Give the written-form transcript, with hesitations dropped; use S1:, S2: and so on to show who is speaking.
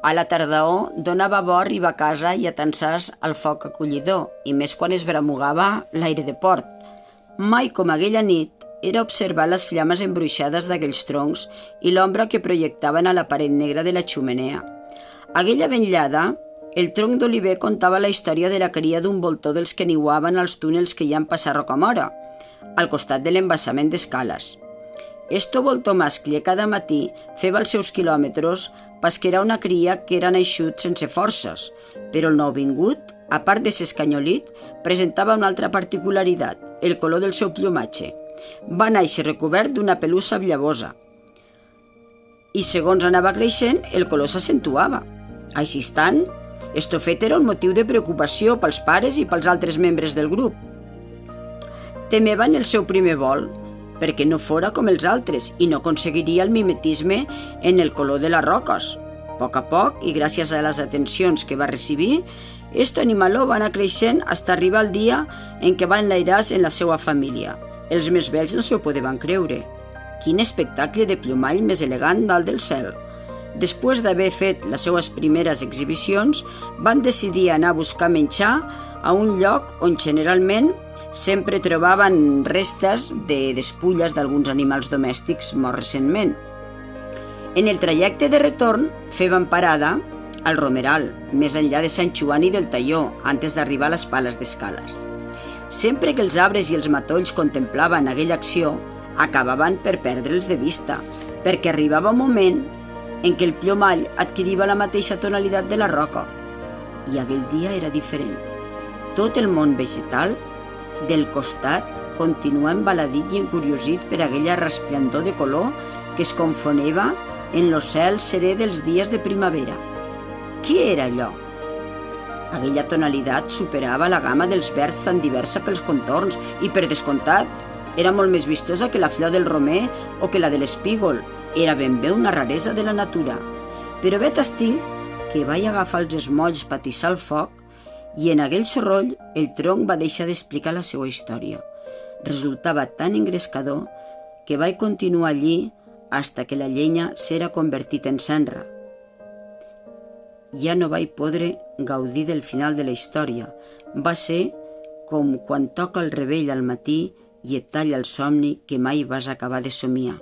S1: A la tardor donava bo arribar a casa i atansar-se al foc acollidor, i més quan es bramugava l'aire de port. Mai com aquella nit era observar les flames embruixades d'aquells troncs i l'ombra que projectaven a la paret negra de la xemeneia. Aquella vetllada, el tronc d'oliver contava la història de la cria d'un voltor dels que niuaven als túnels que hi han passat Rocamora, al costat de l'embassament d'Escales. Esto voltor mascle cada matí feia els seus quilòmetres pesquera una cria que era naixut sense forces, però el nouvingut, a part de ser escanyolit, presentava una altra particularitat, el color del seu plomatge. Va néixer recobert d'una pelussa blavosa i segons anava creixent el color s'accentuava. Així estant, esto fet era un motiu de preocupació pels pares i pels altres membres del grup. Temeven el seu primer vol, perquè no fora com els altres i no aconseguiria el mimetisme en el color de les roques. A poc, i gràcies a les atencions que va recibir, este animaló va anar creixent fins arribar al dia en què va enlairar-se en la seva família. Els més vells no s'ho poden creure. Quin espectacle de plomall més elegant dalt del cel! Després d'haver fet les seues primeres exhibicions, van decidir anar a buscar menjar a un lloc on generalment sempre trobaven restes de despulles d'alguns animals domèstics morts recentment. En el trajecte de retorn feien parada al Romeral, més enllà de Sant Joan i del Talló, antes d'arribar a les Pales d'Escales. Sempre que els arbres i els matolls contemplaven aquella acció, acabaven per perdre'ls de vista, perquè arribava un moment en què el plomall adquiriva la mateixa tonalitat de la roca. I aquell dia era diferent. Tot el món vegetal del costat continua embaladit i encuriosit per aquella resplendor de color que es confoneva en lo cel serè dels dies de primavera. Què era allò? Aquella tonalitat superava la gamma dels verds tan diversa pels contorns i, per descomptat, era molt més vistosa que la flor del romer o que la de l'espígol. Era ben bé una raresa de la natura. Però vet ací que vaig agafar els esmolls per atissar el foc i en aquell soroll el tronc va deixar d'explicar la seva història. Resultava tan engrescador que vaig continuar allí fins que la llenya s'era convertit en cendra. Ja no vaig poder gaudir del final de la història. Va ser com quan toca el rebell al matí i et talla el somni que mai vas acabar de somiar.